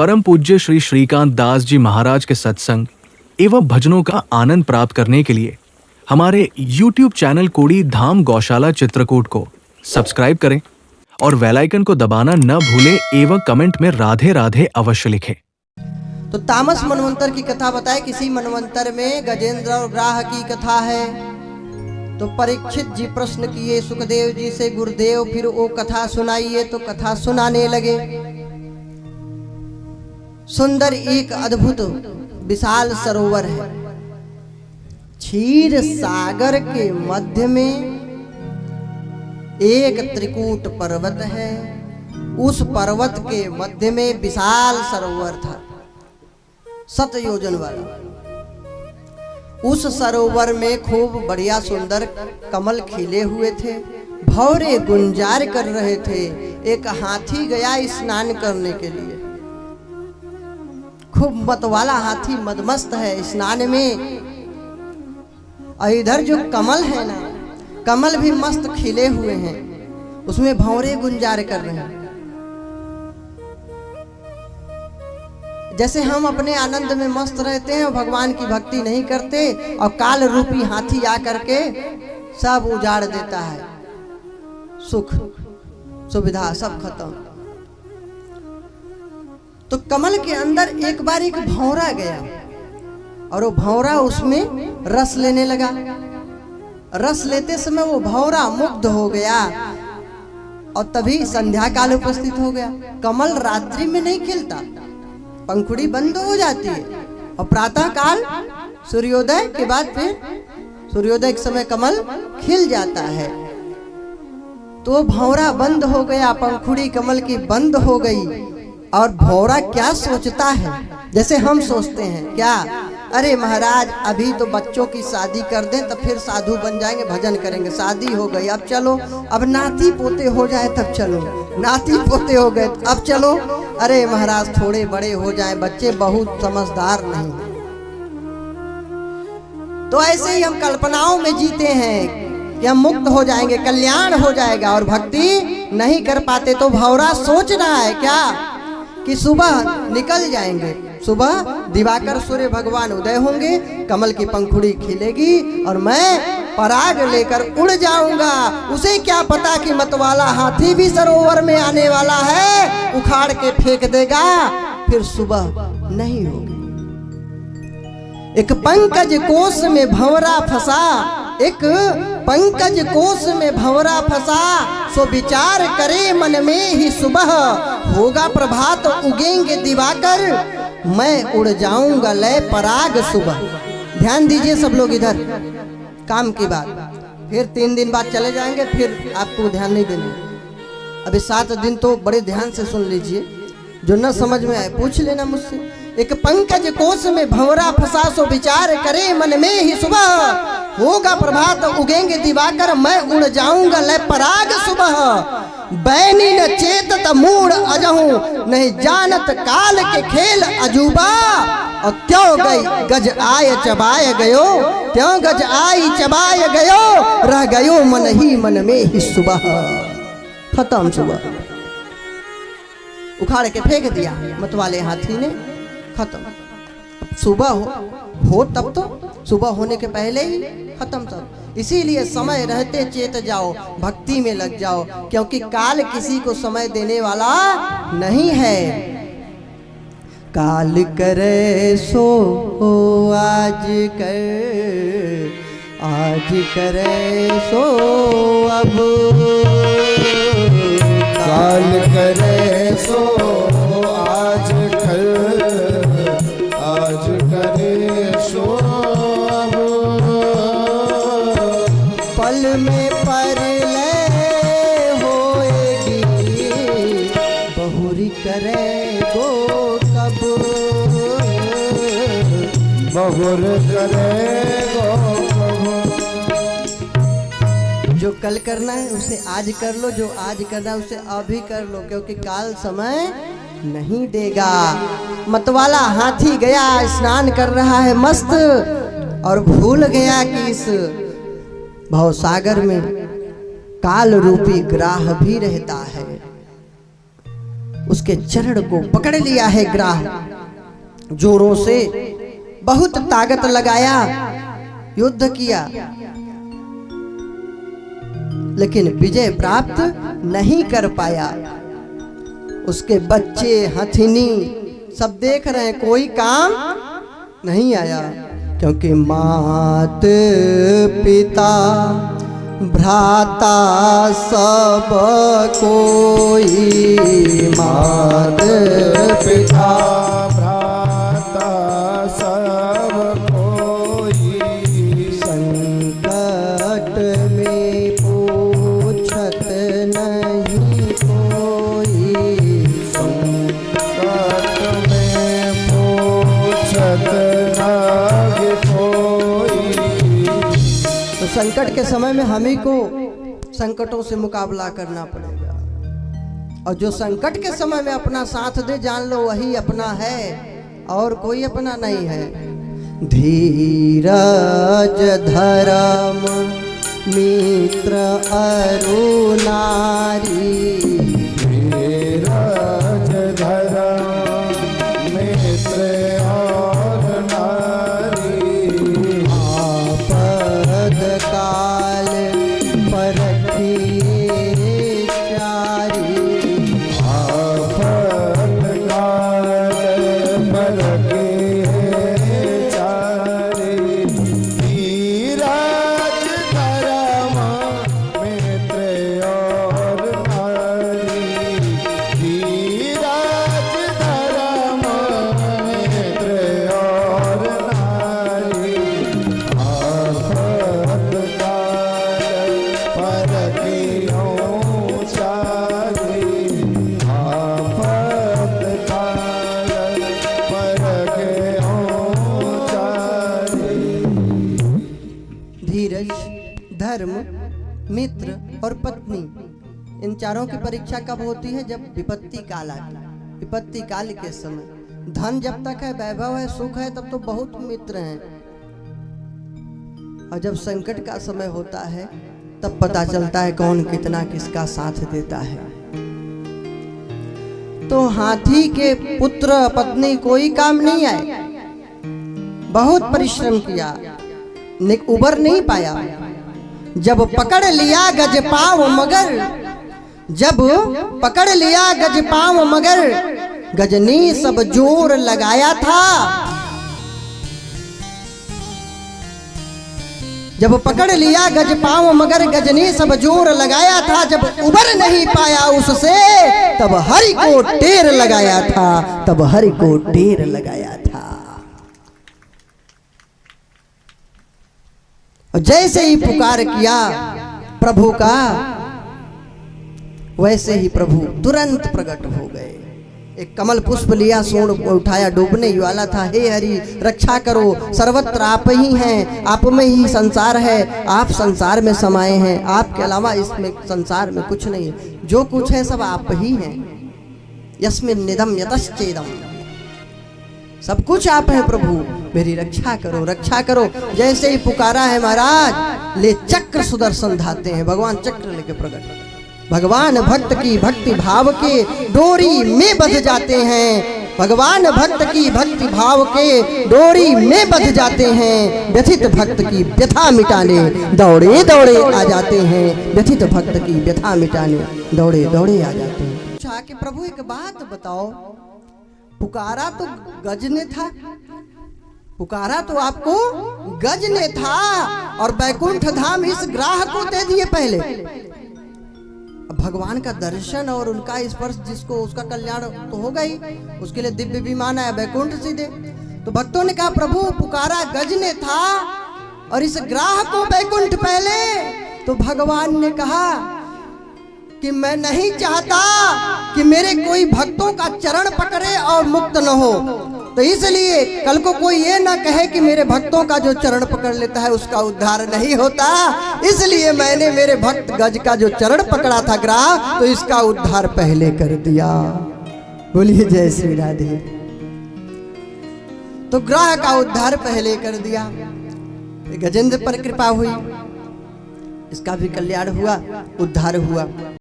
परम पूज्य श्री श्रीकांत दास जी महाराज के सत्संग एवं भजनों का आनंद प्राप्त करने के लिए हमारे YouTube चैनल कोड़ी धाम गौशाला चित्रकूट को सब्सक्राइब करें और बेल आइकन को दबाना न भूलें एवं कमेंट में राधे राधे अवश्य लिखें। तो तामस मनवंतर की कथा बताए। किसी मनवंतर में गजेंद्र और ग्राह की कथा है। तो परीक्षित जी प्रश्न किए सुखदेव जी से, गुरुदेव फिर वो कथा सुनाइए। तो कथा सुनाने लगे। सुंदर एक अद्भुत विशाल सरोवर है। क्षीर सागर के मध्य में एक त्रिकूट पर्वत है। उस पर्वत के मध्य में विशाल सरोवर था, 7 योजन वाला। उस सरोवर में खूब बढ़िया सुंदर कमल खिले हुए थे। भौरे गुंजार कर रहे थे। एक हाथी गया स्नान करने के लिए। खूब मतवाला हाथी मदमस्त है स्नान में। और इधर जो कमल है ना, कमल भी मस्त खिले हुए हैं, उसमें भौरे गुंजार कर रहे हैं। जैसे हम अपने आनंद में मस्त रहते हैं और भगवान की भक्ति नहीं करते, और काल रूपी हाथी आकर के सब उजाड़ देता है। सुख सुविधा सब खत्म। तो कमल के अंदर एक बार एक भौरा गया और वो भौरा उसमें रस लेने लगा। रस लेते समय वो भौरा मुग्ध हो गया और तभी संध्या काल उपस्थित हो गया। कमल रात्रि में नहीं खिलता, पंखुड़ी बंद हो जाती है और प्रातः काल सूर्योदय के बाद फिर सूर्योदय के समय कमल खिल जाता है। तो भौरा बंद हो गया, पंखुड़ी कमल की बंद हो गई। और भौरा क्या सोचता है, जैसे हम सोचते हैं क्या, अरे महाराज अभी तो बच्चों की शादी कर दें तब फिर साधु बन जाएंगे, भजन करेंगे। शादी हो गई अब चलो, अब नाती पोते हो जाए तब चलो, नाती पोते हो गए अब चलो। अरे महाराज थोड़े बड़े हो जाएं, बच्चे बहुत समझदार नहीं। तो ऐसे ही हम कल्पनाओं में जीते हैं कि हम मुक्त हो जाएंगे, कल्याण हो जाएगा, और भक्ति नहीं कर पाते। तो भौरा सोच रहा है क्या कि सुबह निकल जाएंगे, सुबह दिवाकर सूर्य भगवान उदय होंगे, कमल की पंखुड़ी खिलेगी और मैं पराग लेकर उड़ जाऊंगा। उसे क्या पता कि मतवाला हाथी भी सरोवर में आने वाला है, उखाड़ के फेंक देगा, फिर सुबह नहीं होगी। एक पंकज कोश में भंवरा फंसा, एक पंकज कोश में भंवरा फंसा, सो विचार करे मन में ही सुबह, होगा प्रभात उगेंगे दिवाकर, मैं उड़ जाऊंगा लय पराग सुबह। ध्यान दीजिए सब लोग इधर, काम की बात। फिर 3 दिन बाद चले जाएंगे, फिर आपको ध्यान नहीं देंगे। अभी 7 दिन तो बड़े ध्यान से सुन लीजिए, जो न समझ में आए पूछ लेना मुझसे। एक पंकज कोश में भंवरा फंसा, सो विचार करे मन में ही सुबह, होगा प्रभात उगेंगे दिवाकर, मैं उड़ जाऊंगा लय पराग सुबह। बैनी न चेतत मूड अजहूं, नहीं जानत काल के खेल अजूबा, और त्यों गई गज आय चबाय गयो, त्यों गज आई चबाय गयो, रह गयो मन ही मन में ही सुबह। खत्म सुबह, उखाड़ के फेंक दिया मतवाले हाथी ने, खत्म। सुबह हो तब तो, सुबह होने के पहले ही खत्म सब। इसीलिए समय रहते चेत जाओ, भक्ति में लग जाओ, क्योंकि काल किसी को समय देने वाला नहीं है। काल करे सो आज कर, आज करे सो अब, काल करे सो आज कर, आज करे सो अब, पल में परलय होएगी, बहुरी करे गो कब, बहुर करे गो कब। जो कल करना है उसे आज कर लो, जो आज करना है उसे अभी कर लो, क्योंकि काल समय नहीं देगा। मतवाला हाथी गया, स्नान कर रहा है मस्त, और भूल गया कि इस भवसागर में काल रूपी ग्राह भी रहता है। उसके चरण को पकड़ लिया है ग्राह, जोरों से बहुत ताकत लगाया, युद्ध किया, लेकिन विजय प्राप्त नहीं कर पाया। उसके बच्चे, हथिनी सब देख रहे हैं, कोई काम नहीं आया, क्योंकि मात पिता भ्राता सब कोई, मात पिता भ्राता सब कोई, संकट में पूछत नहीं कोई, संकट में पूछत नहीं कोई। तो संकट के समय में हम ही को संकटों से मुकाबला करना पड़ेगा, और जो संकट के समय में अपना साथ दे, जान लो वही अपना है और कोई अपना नहीं है। धीरज धर्म मित्र अरु नारी, धीरज धर्म मित्र और नारी, आपद काल परखिए चारी, आफत काल परखे चारी। धीरज धर्म मित्र और नारी, धीरज धर्म मित्र और नारी, आफत काल परखियो चारी, आफत काल परखियो चारी। धीरज, धर्म, मित्र और पत्नी, इन चारों की परीक्षा कब होती है? जब विपत्ति काल आता है। विपत्ति काल के समय धन जब तक है, वैभव है, सुख है, तब तो बहुत मित्र हैं, और जब संकट का समय होता है तब पता चलता है कौन कितना किसका साथ देता है। तो हाथी के पुत्र पत्नी कोई काम नहीं आए, बहुत परिश्रम किया, उबर नहीं पाया। जब पकड़ लिया गज पाव मगर, जब पकड़ लिया गज पाव मगर, गजनी सब जोर लगाया था। जब पकड़ लिया गज पाव मगर, गजनी सब जोर लगाया था। जब उबर नहीं पाया उससे, तब हरि को टेर लगाया था, तब हरि को टेर लगाया था। और जैसे ही पुकार किया प्रभु का, वैसे ही प्रभु तुरंत प्रकट हो गए। एक कमल पुष्प लिया, सूंड को उठाया, डूबने ही वाला था। हे हरि रक्षा करो, सर्वत्र आप ही हैं, आप में ही संसार है, आप संसार में समाये हैं, आपके अलावा इसमें संसार में कुछ नहीं है, जो कुछ है सब आप ही हैं। यस्मिन् निधम यतश्चेदम, सब कुछ आप हैं प्रभु, मेरी रक्षा करो, रक्षा करो। जैसे ही पुकारा है महाराज, ले चक्र सुदर्शन धाते हैं, भगवान चक्र लेके प्रकट। भगवान भक्त की भक्ति भाव के डोरी में बंध जाते हैं, भगवान भक्त की भक्ति भाव के डोरी में बंध जाते हैं। व्यथित भक्त की व्यथा मिटाने दौड़े दौड़े आ जाते हैं, व्यथित भक्त की व्यथा मिटाने दौड़े दौड़े आ जाते हैं। पूछा कि प्रभु एक बात बताओ, पुकारा तो गज ने था, पुकारा तो आपको गज ने था, और बैकुंठ धाम इस ग्राह को दे दिए पहले। भगवान का दर्शन और उनका स्पर्श, जिसको उसका कल्याण तो हो गई, उसके लिए दिव्य विमान आया बैकुंठ सीधे। तो भक्तों ने कहा प्रभु पुकारा गज ने था और इस ग्राह को बैकुंठ पहले। तो भगवान ने कहा कि मैं नहीं चाहता कि मेरे कोई भक्तों का चरण पकड़े और मुक्त न हो, तो इसलिए कल को कोई ये ना कहे कि मेरे भक्तों का जो चरण पकड़ लेता है उसका उद्धार नहीं होता, इसलिए मैंने मेरे भक्त गज का जो चरण पकड़ा था ग्राह, तो इसका उद्धार पहले कर दिया। बोलिए जय श्री राधे। तो ग्राह का उद्धार पहले कर दिया, गजेंद्र पर कृपा हुई, इसका भी कल्याण हुआ, उद्धार हुआ।